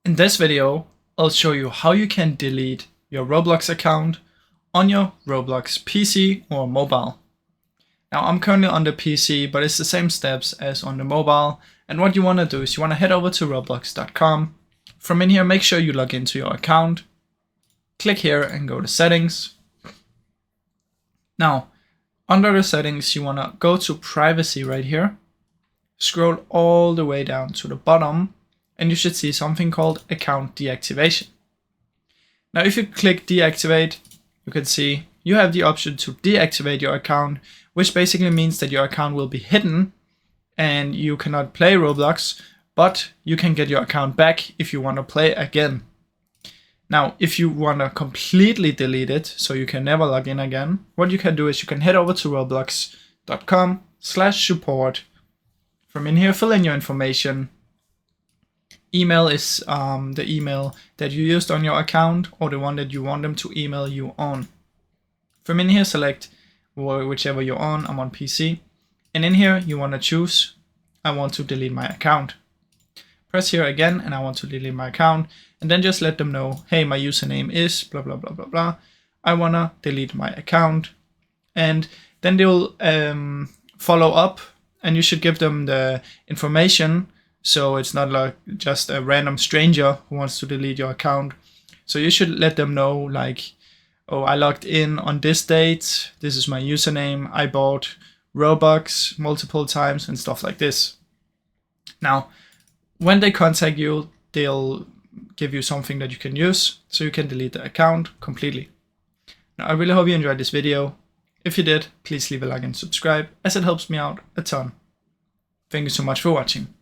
In this video, I'll show you how you can delete your Roblox account on your Roblox PC or mobile. Now I'm currently on the PC, but it's the same steps as on the mobile. And what you want to do is you want to head over to roblox.com. From in here, make sure you log into your account. Click here and go to settings. Now, under the settings, you want to go to privacy right here. Scroll all the way down to the bottom and you should see something called account deactivation. Now, if you click deactivate, you can see you have the option to deactivate your account, which basically means that your account will be hidden and you cannot play Roblox, but you can get your account back if you want to play again. Now, if you want to completely delete it, so you can never log in again, what you can do is you can head over to roblox.com/support. From in here, fill in your information. Email is the email that you used on your account or the one that you want them to email you on. From in here, select whichever you're on. I'm on PC. And in here, you want to choose, I want to delete my account. Press here again, and I want to delete my account. And then just let them know, hey, my username is blah, blah, blah, blah, blah. I want to delete my account. And then they'll follow up, and you should give them the information. So it's not like just a random stranger who wants to delete your account. So you should let them know, like, oh, I logged in on this date. This is my username. I bought Robux multiple times and stuff like this. Now, when they contact you, they'll give you something that you can use so you can delete the account completely. Now, I really hope you enjoyed this video. If you did, please leave a like and subscribe, as it helps me out a ton. Thank you so much for watching.